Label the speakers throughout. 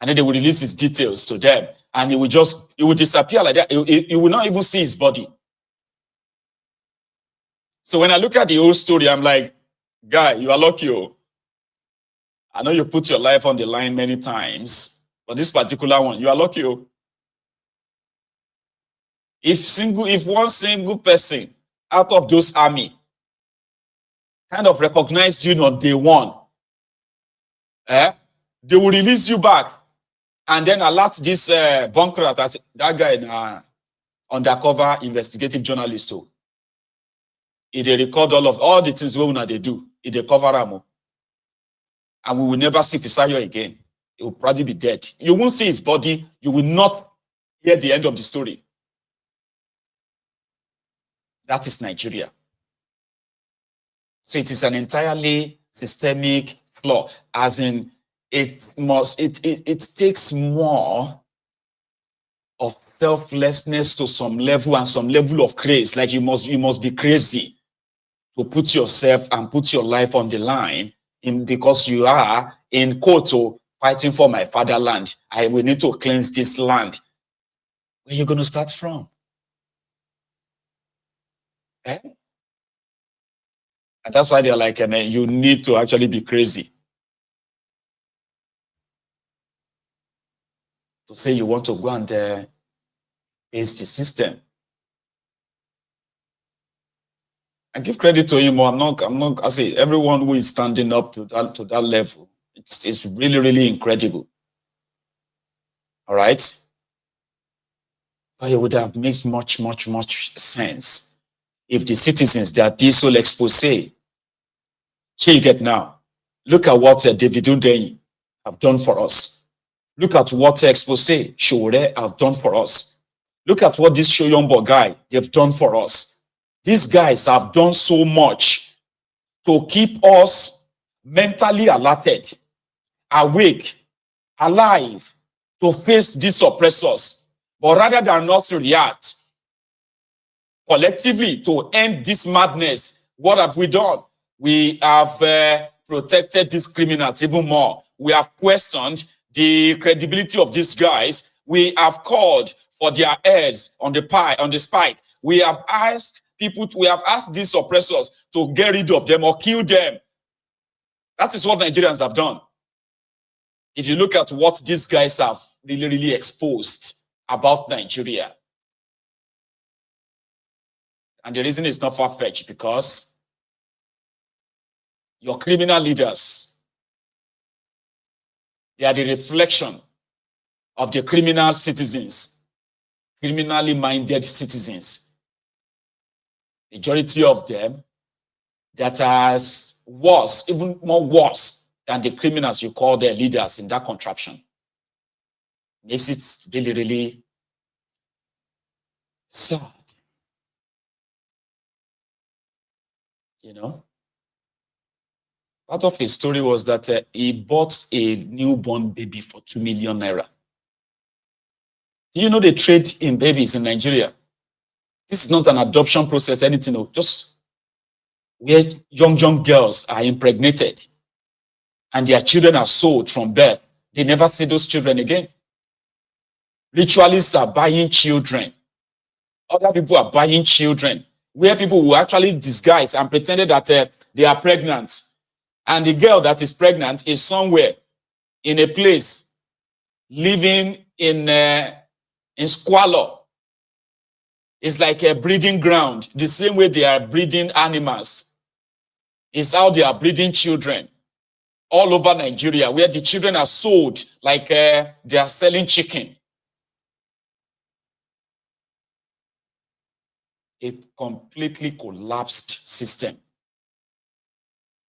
Speaker 1: And then they will release his details to them. And it will disappear like that. You will not even see his body. So when I look at the whole story, I'm like, guy, you are lucky. Oh. I know you put your life on the line many times, but this particular one, you are lucky. Oh. If one single person out of those army kind of recognized you on day one, they will release you back and then alert this bunker as that guy undercover investigative journalist. So they record all the things they do. They cover them. And we will never see Fisayo again. He will probably be dead. You won't see his body. You will not hear the end of the story. That is Nigeria. So it is an entirely systemic flaw, as in it takes more of selflessness to some level and some level of craze. Like you must be crazy to put yourself and put your life on the line because you are in Koto fighting for my fatherland. We need to cleanse this land. Where are you going to start from? And that's why they're like, you need to actually be crazy to say you want to go and face the system. I give credit to him. I say everyone who is standing up to that level, it's really, really incredible. All right. But it would have made much, much, much sense if the citizens that this whole expose, here you get now. Look at what David Undeyi have done for us. Look at what expose Shore have done for us. Look at what this Shoyombo guy they've done for us. These guys have done so much to keep us mentally alerted, awake, alive, to face these oppressors. But rather than not react collectively to end this madness, what have we done? We have protected these criminals even more. We have questioned the credibility of these guys. We have called for their heads on the spike. We have asked these oppressors to get rid of them or kill them. That is what Nigerians have done. If you look at what these guys have really, really exposed about Nigeria. And the reason is not far-fetched because your criminal leaders, they are the reflection of the criminal citizens, criminally minded citizens. Majority of them that are worse, even more worse than the criminals you call their leaders in that contraption. Makes it really, really sad. You know? Part of his story was that he bought a newborn baby for 2 million naira. Do you know they trade in babies in Nigeria? This is not an adoption process, anything, just where young girls are impregnated and their children are sold from birth. They never see those children again. Ritualists are buying children. Other people are buying children, where people will actually disguise and pretend that they are pregnant. And the girl that is pregnant is somewhere in a place living in squalor. It's like a breeding ground. The same way they are breeding animals is how they are breeding children all over Nigeria, where the children are sold like they are selling chicken. A completely collapsed system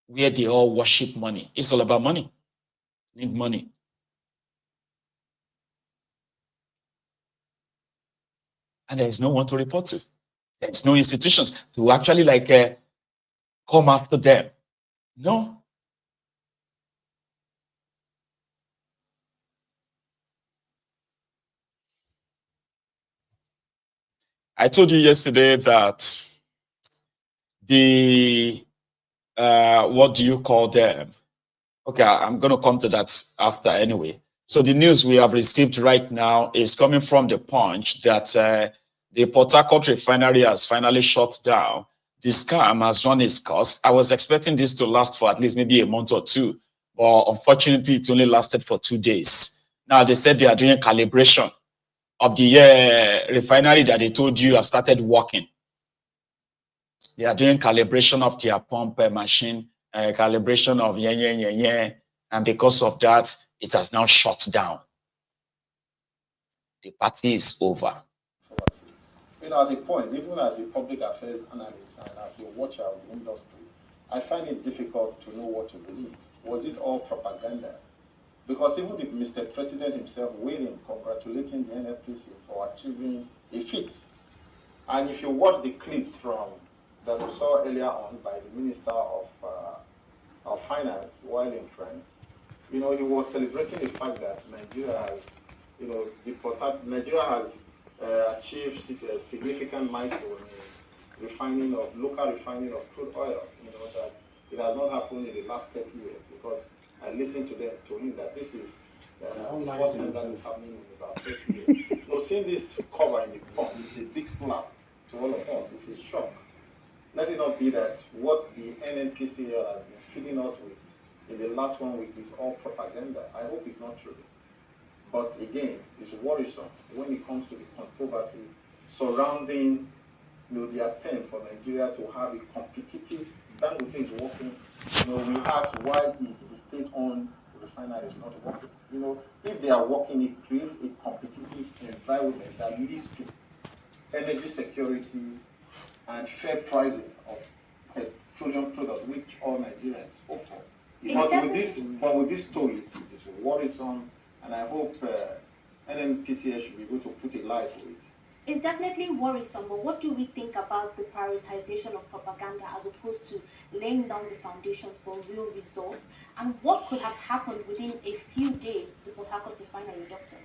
Speaker 1: where they all worship money. It's all about money. Need money. And there is no one to report to. There's no institutions to actually come after them. No. I told you yesterday that the what do you call them? Okay, I'm going to come to that after anyway. So the news we have received right now is coming from the Punch that the Port Harcourt refinery has finally shut down. The scam has run its course. I was expecting this to last for at least maybe a month or two, but unfortunately, it only lasted for 2 days. Now they said they are doing calibration of the refinery that they told you have started working. They are doing calibration of their pump machine, calibration of and because of that, it has now shut down. The party is over.
Speaker 2: You know, at the point, even as a public affairs analyst and as a watcher of the industry, I find it difficult to know what to believe. Was it all propaganda? Because even the Mr. President himself weighed in congratulating the NFPC for achieving a feat. And if you watch the clips from that we saw earlier on by the Minister of Finance while in France, you know, he was celebrating the fact that Nigeria has, you know, Nigeria has achieved significant milestone in refining of local refining of crude oil. You know that it has not happened in the last 30 years because I listened to him that this is the first time that is happening in about 30 years. So seeing this cover in the pump is a big slap to all of us. It's a shock. Let it not be that what the NNPC has been feeding us with in the last 1 week is all propaganda. I hope it's not true. But again, it's worrisome when it comes to the controversy surrounding, you know, the attempt for Nigeria to have a competitive. Dangote is working. You know, we ask why is the state-owned refinery is not working. You know, if they are working, it creates a competitive environment that leads to energy security and fair pricing of petroleum products, which all Nigerians hope for. But with this story, it is worrisome. And I hope NNPCS should be able to put a light to it.
Speaker 3: It's definitely worrisome, but what do we think about the prioritization of propaganda as opposed to laying down the foundations for real results? And what could have happened within a few days to Port Harcourt refinery, Doctor?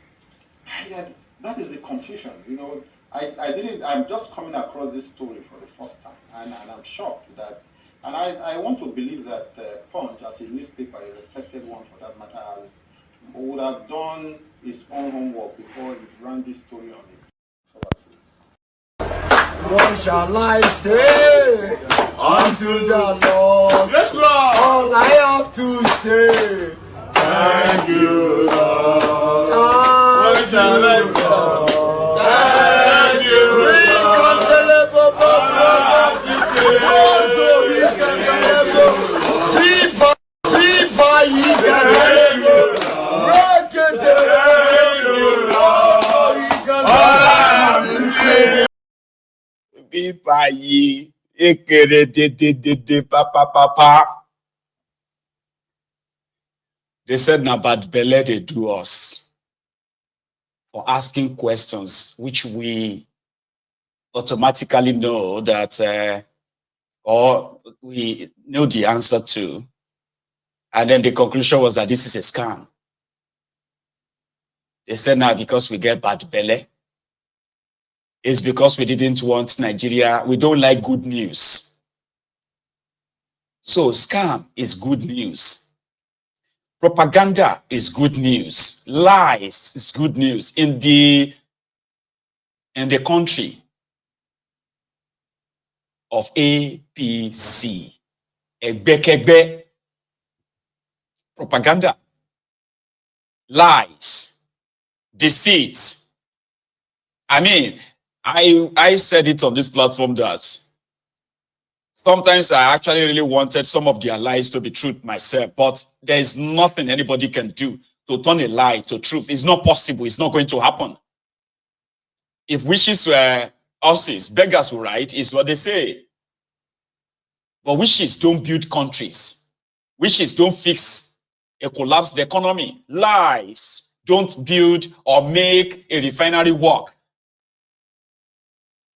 Speaker 2: Yeah, that is the confusion. You know, I'm just coming across this story for the first time, and I'm shocked that, and I want to believe that Punch, as a newspaper, a respected one for that matter, would have done his own homework before he ran this story on it.
Speaker 4: What shall I say unto the Lord?
Speaker 5: Yes, Lord.
Speaker 4: All I have to say,
Speaker 5: Thank you, Lord.
Speaker 4: What
Speaker 5: shall I say? Thank you,
Speaker 1: They said na bad belle they do us for asking questions which we automatically know that or we know the answer to, and then the conclusion was that this is a scam. They said now because we get bad belle, it's because we didn't want Nigeria, we don't like good news. So scam is good news. Propaganda is good news. Lies is good news in the country of APC. Egbekegbe. Propaganda, lies, deceit. I mean, I said it on this platform that sometimes I actually really wanted some of their lies to be truth myself, but there is nothing anybody can do to turn a lie to truth. It's not possible. It's not going to happen. If wishes were horses, beggars will ride, is what they say. But wishes don't build countries. Wishes don't fix a collapsed economy. Lies don't build or make a refinery work.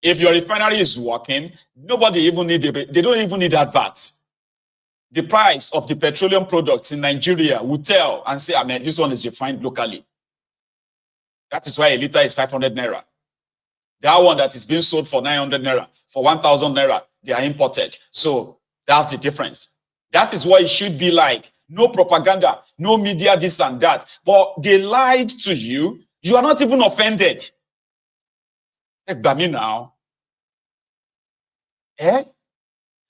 Speaker 1: If your refinery is working, nobody even need they don't even need adverts. The price of the petroleum products in Nigeria will tell and say, I mean, this one is refined locally. That is why a liter is 500 naira. That one that is being sold for 900 naira, for 1,000 naira, they are imported. So that's the difference. That is what it should be like. no propaganda, no media, this and that. But they lied to you. You are not even offended. By me now. Eh?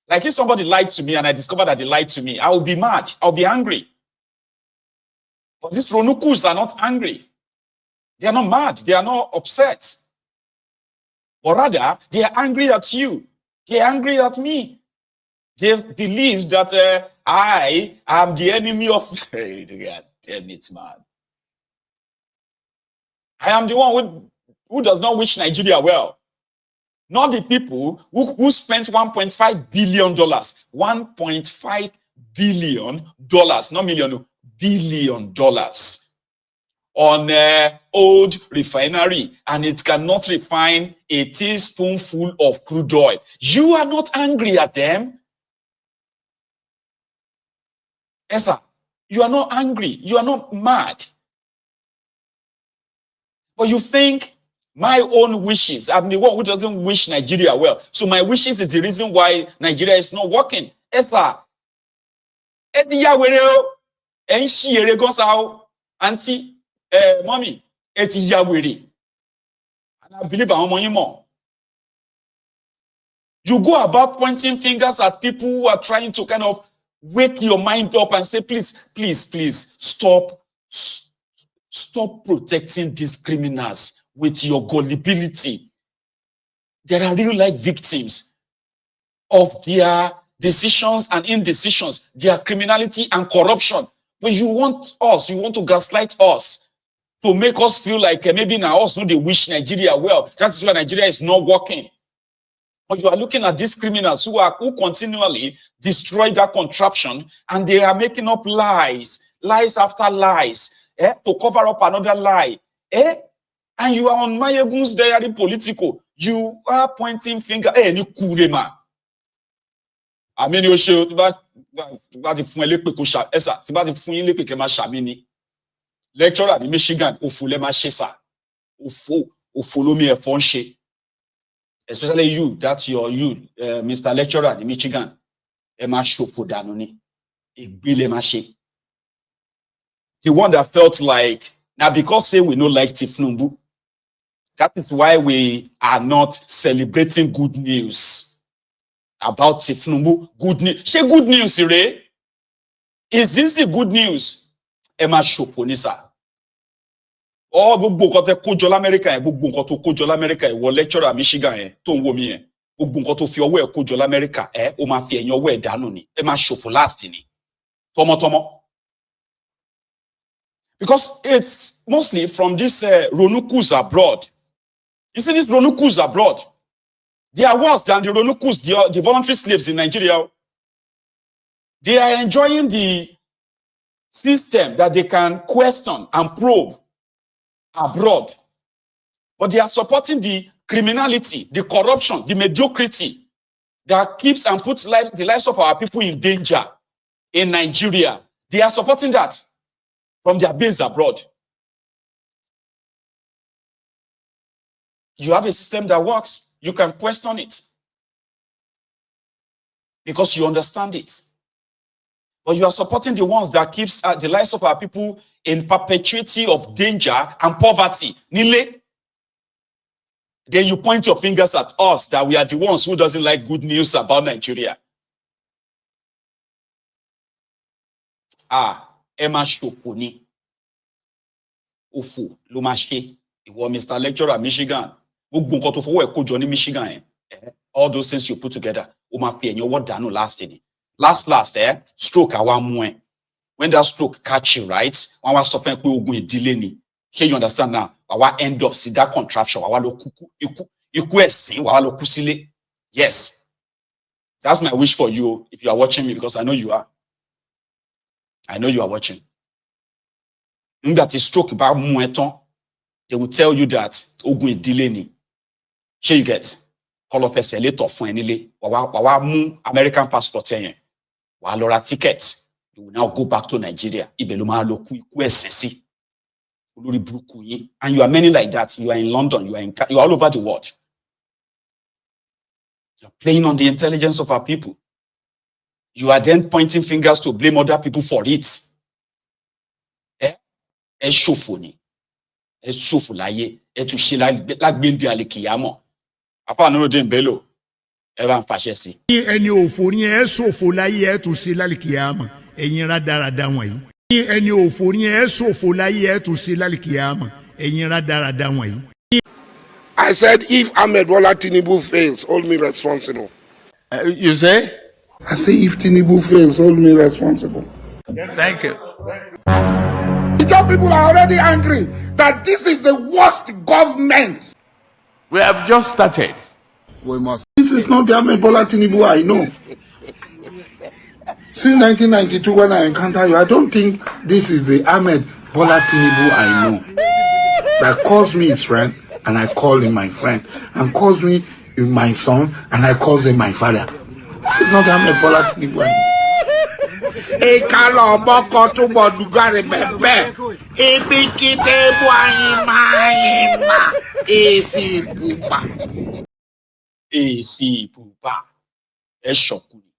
Speaker 1: Like if somebody lied to me and I discover that they lied to me, I will be mad. I'll be angry. But these Ronukus are not angry. They are not mad. They are not upset. But rather, they are angry at you. They are angry at me. They believe that I am the enemy of... God damn it, man. I am the one who does not wish Nigeria well. Not the people who spent $1.5 billion. $1.5 billion. Not million, $billion. On old refinery, and it cannot refine a teaspoonful of crude oil. You are not angry at them. Yes, sir. You are not angry. You are not mad. But you think my own wishes, I'm the one who doesn't wish Nigeria well. So my wishes is the reason why Nigeria is not working. Yes, sir. Auntie, mommy, and I believe I'm on you more. You go about pointing fingers at people who are trying to kind of wake your mind up and say, please, please, please, stop protecting these criminals with your gullibility. There are real life victims of their decisions and indecisions, their criminality and corruption. But you want to gaslight us to make us feel like maybe now us know they wish Nigeria well. That is why Nigeria is not working. But you are looking at these criminals who continually destroy that contraption, and they are making up lies after lies, to cover up another lie. And you are on Mayegun's diary political. You are pointing finger. Ni kurema. I mean, you should lecturer in Michigan, especially you, that's you, Mr. Lecturer in Michigan. The one that felt like, now because say we no like Tifnumbu, that is why we are not celebrating good news about Tifnumbu. Good news. Say good news, Ray. Is this the good news? Emma Shoponisa. Oh, gbogbo nǹkan tẹ́ kó jọ l'Amẹ́ríkà yẹn, gbogbo nǹkan tó kó jọ l'Amẹ́ríkà yẹn, wọ lecturer Michigan yẹn tó ń wò mí yẹn, gbogbo nǹkan tó fi ọwọ́ ẹ̀ kó jọ l'Amẹ́ríkà, ó máa fi ẹ̀yìn ọwọ́ ẹ̀ dànù ni, ẹ máa ṣòfò last ni, tọmọtọmọ. Because it's mostly from this Ronukus abroad. You see, these Ronukus abroad, they are worse than the Ronukus, the voluntary slaves in Nigeria. They are enjoying the system that they can question and probe abroad, but they are supporting the criminality, the corruption, the mediocrity that keeps and puts the lives of our people in danger in Nigeria. They are supporting that from their base abroad. You have a system that works. You can question it because you understand it. But you are supporting the ones that keeps the lives of our people in perpetuity of danger and poverty. Nile. Then you point your fingers at us that we are the ones who doesn't like good news about Nigeria. Emma Shoponi. Ofu, Lumashi. Iwo Mr. Lecturer Michigan. Michigan. All those things you put together. Last, stroke awamwe. When that stroke catch you, right? When we stop and we delay ni. Can you understand now? Our end up see that contraption. Yes. That's my wish for you if you are watching me, because I know you are. I know you are watching. When that is stroke about mueton, they will tell you that ogun delay ni. Here you get. Call up a later for any American passport. Walora tickets. You will now go back to Nigeria. And you are many like that. You are in London. You are all over the world. You are playing on the intelligence of our people. You are then pointing fingers to blame other people for it. Ẹ ṣòfò ni. Ẹ ṣòfò láyé. Ẹ tún ṣe lágbèǹde àlèkìyámọ̀. Àfáà Nurudeen Bello. Ẹ bá ń pàṣẹ sí.
Speaker 6: Ẹni òfò ni ẹ ṣòfò láyé ẹ tún ṣe lálìkìyámọ̀. Ẹ̀yin rádaràda wọ̀nyí. Ẹni òfò ni ẹ ṣòfò láyé ẹ tún ṣe lálìkìyámọ̀. Ẹ̀yin rádaràda wọ̀nyí.
Speaker 7: I said, if Ahmed Bola Tinubu fails, hold me responsible.
Speaker 5: You say?
Speaker 7: I say, if Tinubu fails, hold me responsible.
Speaker 5: Thank you.
Speaker 7: The job people are already angry that this is the worst government.
Speaker 5: We have just started.
Speaker 7: We must. This is not the Ahmed Bola Tinubu I know. Since 1992, when I encounter you, I don't think this is the Ahmed Bola Tinubu I know. That calls me his friend, and I call him my friend, and calls me my son, and I call him my father. This is not the Ahmed Bola Tinubu I know. Ekalo boko tubo dugare bebe. Ebikite buayima. Esi pupa.
Speaker 1: Esi pupa. Eshokuni.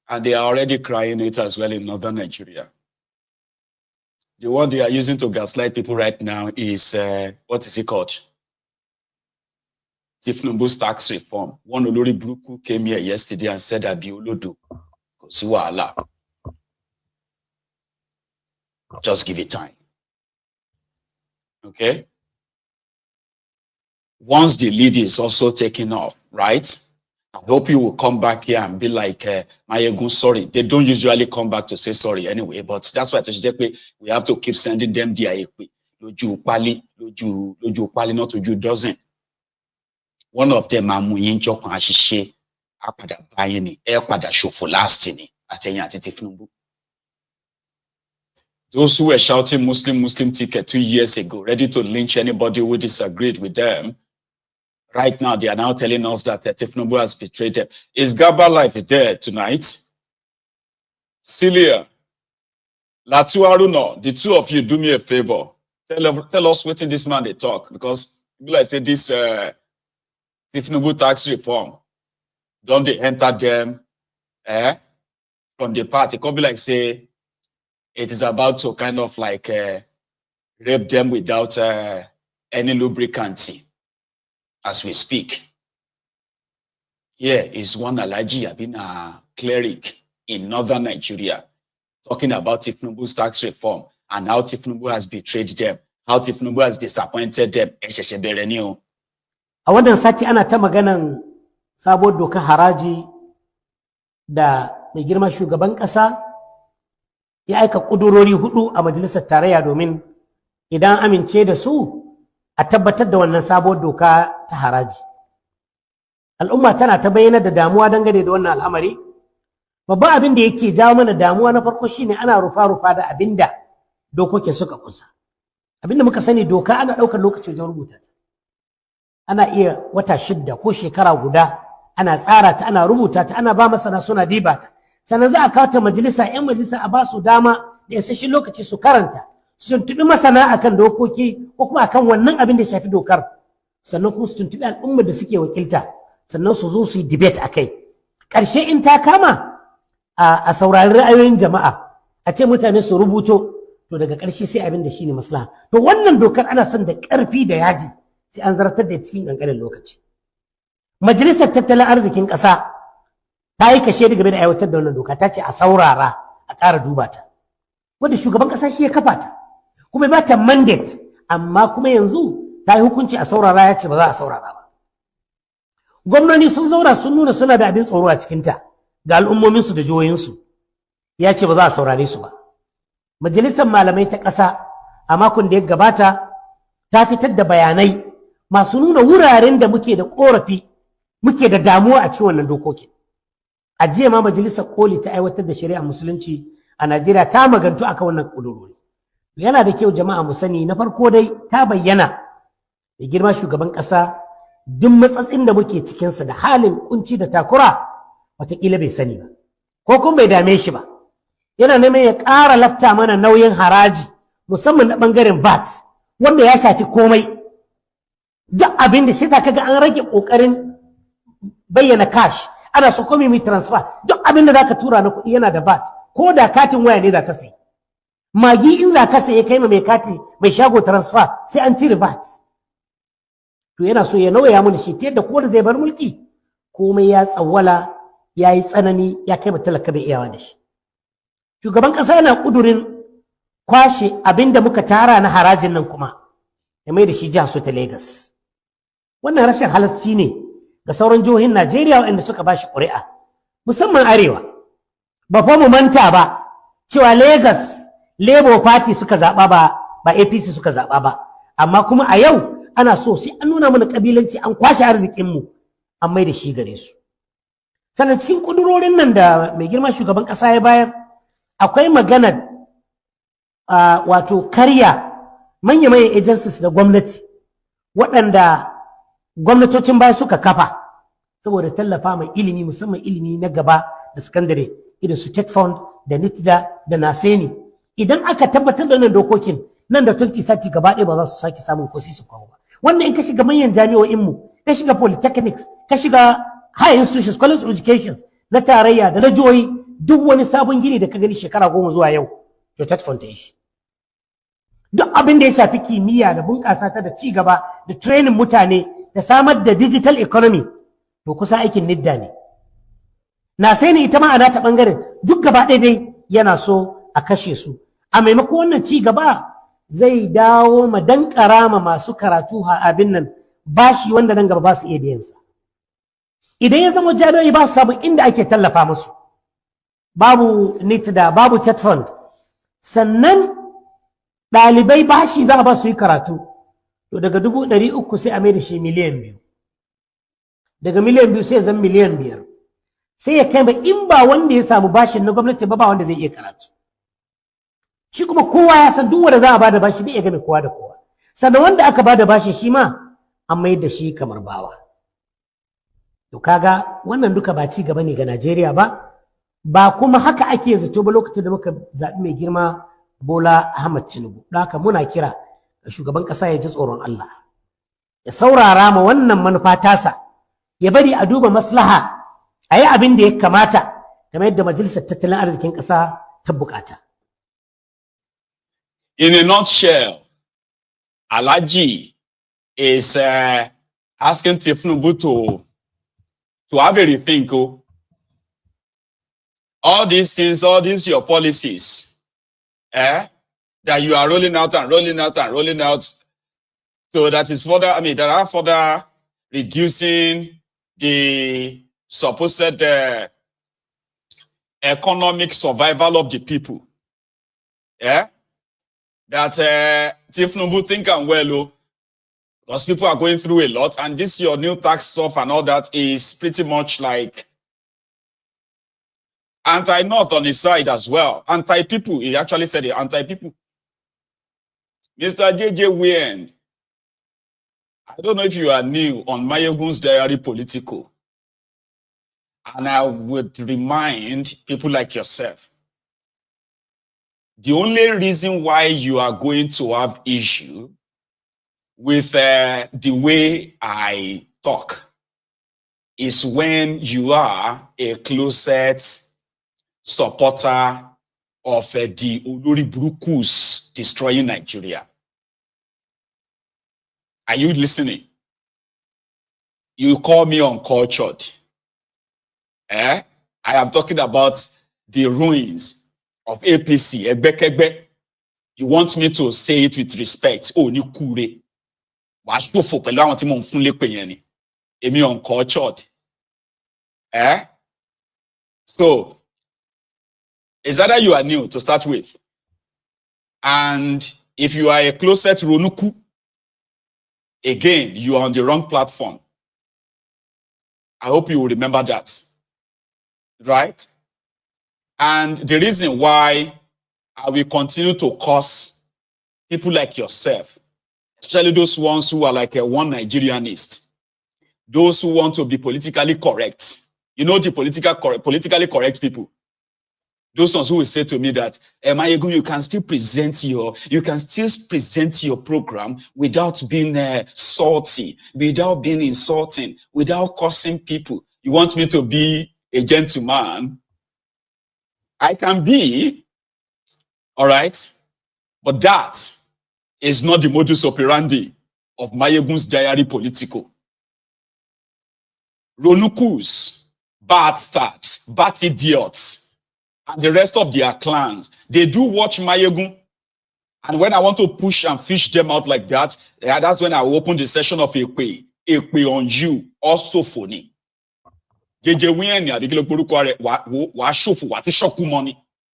Speaker 1: And they are already crying it as well in northern Nigeria. The word they are using to gaslight people right now is, what is it called? Tinubu's tax reform. One Olori Bruku came here yesterday and said that Biolodo. Just give it time. Okay? Once the lead is also taken off, right? I hope you will come back here and be like, Mayegun, sorry. They don't usually come back to say sorry anyway, but that's why we have to keep sending them the Aekwe. Loju Pali, not Loju doesn't. One of them, Amuyin Jokon Ashishe, Apada Bayani, Apada Shofo Lastini, Atenya Tinubu. Those who were shouting Muslim ticket 2 years ago, ready to lynch anybody who disagreed with them, right now they are now telling us that Tinubu has betrayed them. Is Gaba Life there tonight? Celia, Latu Aruno, the two of you do me a favor. Tell us what in this man they talk, because people like say this Tinubu tax reform, don't they enter them from the party? It could be like say it is about to kind of like rape them without any lubricant as we speak. Here is one Alhaji Abina cleric in northern Nigeria talking about Tinubu's tax reform and how Tinubu has betrayed them, how Tinubu has disappointed them.
Speaker 8: A wannan sati ana ta maganan sabuwar dokar haraji da mai girma shugaban ƙasa ya aika ƙudurori 4 a majalisar tarayya domin idan amince da su a tabbatar da wannan sabuwar doka ta haraji. Al'umma tana ta bayyana da damuwa dangane da wannan al'amari. Babban abin da yake jawo mana damuwa na farko shine ana rufa-rufa da abin da dokokin suka kusa. Abin da muka sani doka ana ɗaukar lokaci wajen rubuta ta. Ana iya wata 6 ko shekara guda ana tsara ta, ana rubuta ta, ana ba masana suna diba ta. Sannan za a kawo ta majalisa, 'yan majalisa a ba su dama da isasshen lokaci su karanta, su tuntuɓi masana akan dokoki ko kuma akan wannan abin da ya shafi dokar. Sannan kuma su tuntuɓi al'ummar da suke wakilta, sannan su zo su yi debate a kai. Ƙarshe in ta kama a saurari ra'ayoyin jama'a, a ce mutane su rubuto, to daga ƙarshe sai abin da shi ne maslaha. To wannan dokar ana son da ƙarfi da yaji sai an zartar da cikin ƙanƙanin lokaci. Majalisar Tattalin Arzikin Ƙasa ta yi kashe game da aiwatar da wannan doka, ta ce a saurara a ƙara duba ta. Wanda shugaban ƙasa shi ya kafa ta, kuma ba ta mandate, amma kuma yanzu ta yi hukunci a saurara, ya ce ba za a saurara ba. Gwamnoni sun zauna sun nuna suna da abin tsoro a cikinta ga al'ummominsu da jihohinsu, ya ce ba za a saurare su ba. Majalisar Malamai ta ƙasa a makon da ya gabata ta fitar da bayanai masu nuna wuraren da muke da ƙorafi, muke da damuwa a cikin wannan dokokin. A jiya ma Majalisar Koli ta aiwatar da shari'a musulunci a Najeriya ta magantu akan wannan ƙudurori. Yana da kyau jama'a mu sani, na farko dai ta bayyana da girma shugaban ƙasa duk matsatsin da muke cikinsa da halin kunci da takura wataƙila bai sani ba, ko kuma bai dame shi ba. Yana neman ya ƙara lafta mana nauyin haraji musamman na ɓangaren VAT wanda ya shafi komai. Duk abin da shi kaga an rage ƙoƙarin bayyana cash ana so komai mai transfer duk abin da zaka tura na kuɗi yana da VAT ko da katin waya ne zaka sai magi in zaka sai kai mai kati mai shago transfer sai an cire VAT to yana so ya nauya mun shi ta yadda ko da zai bar mulki komai ya tsawwala ya yi tsanani ya kai talaka bai iyawa da shi shugaban ƙasa yana ƙudurin kwashe abin da muka tara na harajin nan kuma ya mai da shi jihar su ta Legas. Wannan rashin halarci ne ga sauran jihohin Najeriya waɗanda suka ba shi ƙuri'a, musamman Arewa. Ba fa mu manta ba cewa Legas Labour Party suka zaɓa ba APC suka zaɓa ba. Amma kuma a yau ana so sai an nuna mana ƙabilanci an kwashe arzikinmu an mai da shi gare su. Sannan cikin ƙudurorin nan da mai girma shugaban ƙasa ya bayar akwai maganar wato karya manya-manyan agencies da gwamnati waɗanda gwamnatocin baya suka kafa saboda tallafa mai ilimi musamman ilimi na gaba da sakandare irin su Tech Fund da NITDA da Naseni idan aka tabbatar da wannan dokokin nan da 2030 gaba ɗaya ba za su sake samun ko su kawo ba wannan in ka shiga manyan jami'o'inmu ka shiga polytechnics ka shiga high institutions college of education na tarayya da na jihohi duk wani sabon gini da ka gani shekara 10 zuwa yau to Tech Fund ta yi shi duk abin da ya shafi kimiyya da bunƙasa ta da ci gaba da training mutane da samar da digital economy to kusa aikin nidda ne na sai ne ita ma a nata bangaren duk gaba ɗaya dai yana so a kashe su a maimakon wannan ci gaba zai dawo ma dankara ma masu karatu abin nan bashi wanda nan gaba ba su iya biyan sa idan ya zama jami'ai ba su samu inda ake tallafa musu babu NITDA babu Tech Fund sannan ɗalibai bashi za a ba su yi karatu to daga 300,000 sai a mai da shi miliyan 2 daga miliyan 2 sai zan miliyan 5 sai ya kai ba in ba wanda ya samu bashin na gwamnati ba wanda zai iya karatu shi kuma kowa ya san duk wanda za a bada bashi bai iya game kowa da kowa sannan wanda aka bada bashi shi ma an mai da shi kamar bawa to kaga wannan duka ba ci gaba ne ga Najeriya ba kuma haka ake zato ba lokacin da muka zaɓi mai girma Bola Ahmad Tinubu. Haka muna kira ga shugaban ƙasa ya ji tsoron Allah. Ya saurara ma wannan manufa tasa, ya bari a duba maslaha, a yi abin da ya kamata, kamar yadda Majalisar Tattalin Arzikin ƙasa ta bukata.
Speaker 1: In a nutshell, Alhaji is asking Tinubu to have a rethink. All these things, all these your policies, that you are rolling out and rolling out and rolling out. So that is further, there are further reducing the supposed economic survival of the people. That Tinubu think and well, because people are going through a lot, and this your new tax stuff and all that is pretty much like anti-North on his side as well. Anti-people. He actually said it, anti-people. Mr. J.J. Wien, I don't know if you are new on Mayegun's Diary Political. And I would remind people like yourself, the only reason why you are going to have issue with the way I talk is when you are a closet supporter of the Olori Burukus destroying Nigeria. Are you listening? You call me uncultured. I am talking about the ruins of APC. You want me to say it with respect? Oh, ni kure. Emi uncultured. So, is that you are new to start with? And if you are a closet Ronuku, again, you are on the wrong platform. I hope you will remember that. Right? And the reason why I will continue to curse people like yourself, especially those ones who are like a one Nigerianist, those who want to be politically correct. You know the politically correct people. Those ones who will say to me that, Mayegun, you can still present your program without being salty, without being insulting, without cursing people. You want me to be a gentleman? I can be, all right? But that is not the modus operandi of Mayegun's diary political. Ronukus, bad stats, bad idiots, and the rest of their clans, they do watch Mayegun. And when I want to push and fish them out like that, that's when I open the session of Ekpe on you, also phony. JJ Wien, the kilo poruko wa shofu, wa ti shoku money.